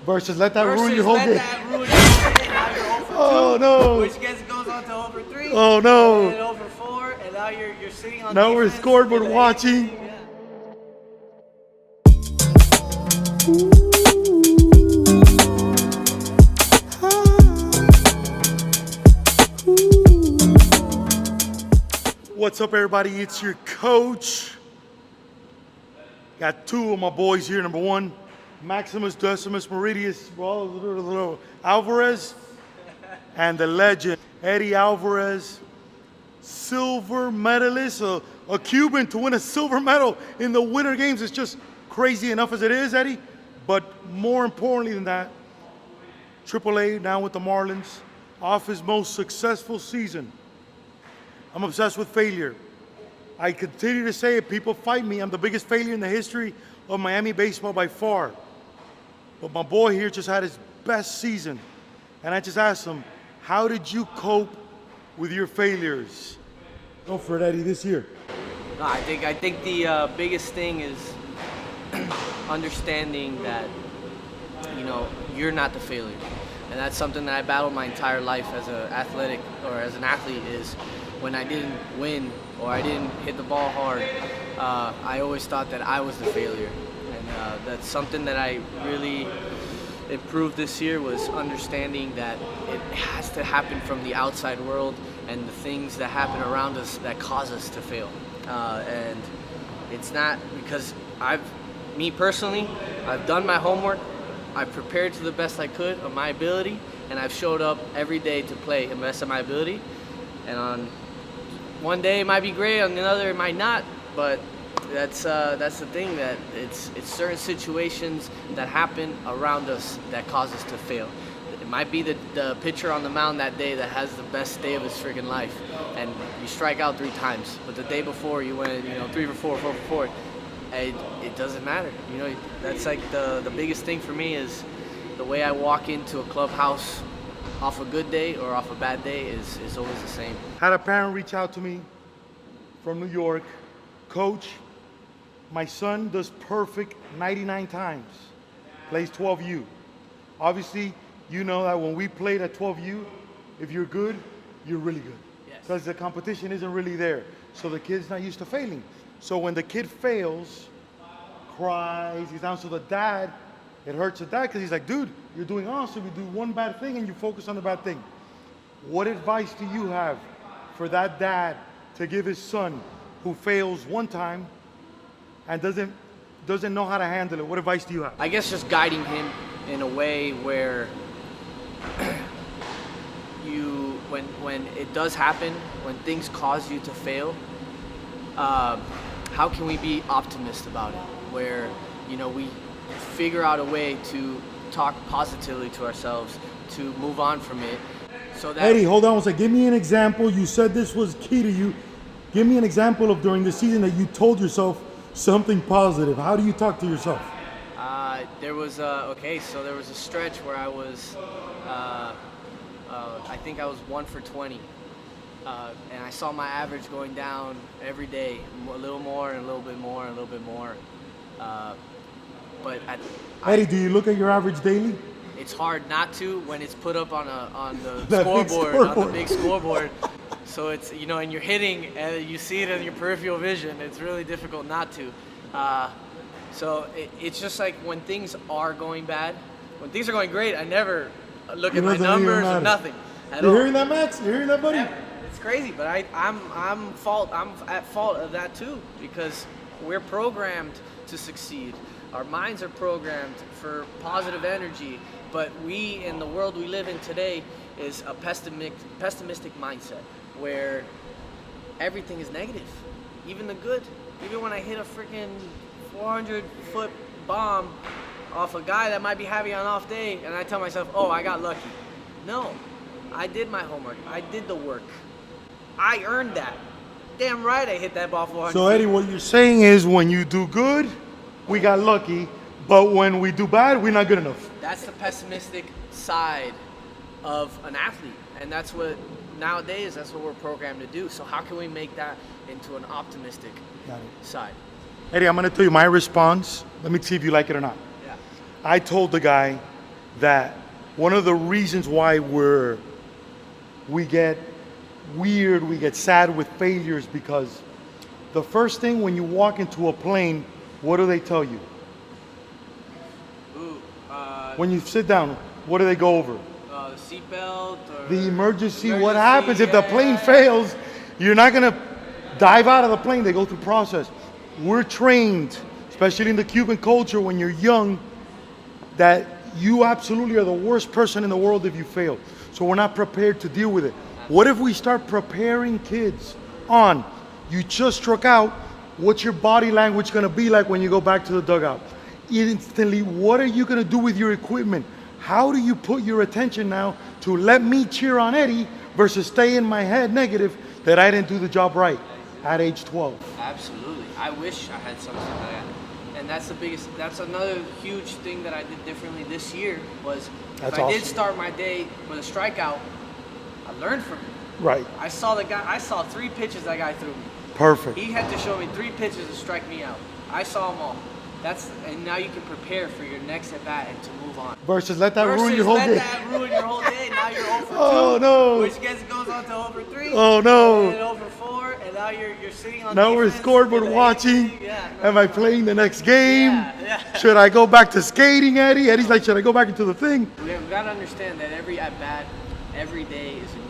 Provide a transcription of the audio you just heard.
Versus let that ruin your whole let game. that ruin your whole game. Now you're 0 for 2, Oh no! which goes on to 0 for 3. Oh no! And then 0 for 4, and now you're sitting on Now we're defense scoreboard in the watching. eighth inning, yeah. What's up, everybody? It's your coach. Got two of my boys here. Number one, Maximus Decimus Meridius Alvarez, and the legend Eddie Alvarez, silver medalist, a Cuban to win a silver medal in the Winter Games. It's just crazy enough as it is, Eddie. But more importantly than that, AAA now with the Marlins, off his most successful season. I'm obsessed with failure. I continue to say it, people fight me. I'm the biggest failure in the history of Miami baseball by far. But my boy here just had his best season. And I just asked him, how did you cope with your failures? Go for it, Eddie, this year. No, I think the biggest thing is understanding that, you know, you're not the failure. And that's something that I battled my entire life as an athlete is when I didn't win or I didn't hit the ball hard, I always thought that I was the failure. And that's something that I really improved this year, was understanding that it has to happen from the outside world and the things that happen around us that cause us to fail. And it's not because me personally, I've done my homework, I've prepared to the best I could of my ability, and I've showed up every day to play the best of my ability. And on one day it might be great, on another it might not, but that's the thing, that it's certain situations that happen around us that cause us to fail. It might be the pitcher on the mound that day that has the best day of his freaking life, and you strike out 3 times, but the day before you went 3 for 4, 4 for 4. It doesn't matter. You know, that's like the biggest thing for me is the way I walk into a clubhouse off a good day or off a bad day is always the same. Had a parent reach out to me from New York, Coach, my son does perfect 99 times, plays 12U. Obviously, you know that when we played at 12U, if you're good, you're really good. Yes. Because the competition isn't really there. So the kid's not used to failing. So when the kid fails, cries, he's down. So the dad, it hurts the dad because he's like, dude, you're doing awesome. You do one bad thing and you focus on the bad thing. What advice do you have for that dad to give his son who fails one time and doesn't know how to handle it? What advice do you have? I guess just guiding him in a way where when it does happen, when things cause you to fail, how can we be optimist about it? Where, we figure out a way to talk positively to ourselves, to move on from it. So that Eddie, hold on one second. Give me an example. You said this was key to you. Give me an example of during the season that you told yourself something positive. How do you talk to yourself? there was a stretch where I was, I think I was 1 for 20. And I saw my average going down every day, a little more and a little bit more and a little bit more. Eddie, do you look at your average daily? It's hard not to when it's put up on the That big scoreboard, on the big scoreboard. So it's, and you're hitting and you see it in your peripheral vision. It's really difficult not to. So it's just like when things are going bad. When things are going great, I never look at my numbers or nothing at all. You hearing that, Max? You hearing that, buddy? Never. It's crazy, but I'm at fault of that too, because we're programmed to succeed. Our minds are programmed for positive energy, but we, in the world we live in today, is a pessimistic mindset where everything is negative, even the good. Even when I hit a freaking 400-foot bomb off a guy that might be having an off day, and I tell myself, oh, I got lucky. No, I did my homework. I did the work. I earned that. Damn right I hit that ball 400 So, Eddie, what you're saying is when you do good, we got lucky, but when we do bad, we're not good enough. That's the pessimistic side of an athlete, and that's what nowadays, that's what we're programmed to do. So how can we make that into an optimistic side? Eddie, I'm going to tell you my response. Let me see if you like it or not. Yeah. I told the guy, that one of the reasons why we get weird, we get sad with failures, because the first thing when you walk into a plane, what do they tell you? When you sit down, what do they go over? The seatbelt or The emergency. What happens if the plane fails? You're not gonna dive out of the plane. They go through process. We're trained, especially in the Cuban culture, when you're young, that you absolutely are the worst person in the world if you fail. So we're not prepared to deal with it. What if we start preparing kids on, you just struck out, what's your body language gonna be like when you go back to the dugout? Instantly, what are you gonna do with your equipment? How do you put your attention now to let me cheer on Eddie versus stay in my head negative that I didn't do the job right at age 12? Absolutely. I wish I had something like that. And that's another huge thing that I did differently this year was That's if I did awesome. start my day with a strikeout, I learned from it. Right, I saw 3 pitches that guy threw me. perfect. He had to show me 3 pitches to strike me out. I saw them all. And now you can prepare for your next at bat and to move on. Versus let that ruin your whole let day. that ruin your whole day. Now you're 0 for 2. Oh, no. Which goes on to 0 for 3. Oh, no. And then 0 for 4. And now you're sitting on Now we're defense scoreboard in the watching. eighth. Yeah, no, Am I no. playing the next game? Yeah. Should I go back to skating, Eddie? Eddie's like, should I go back into the thing? We got to understand that every at bat, every day is a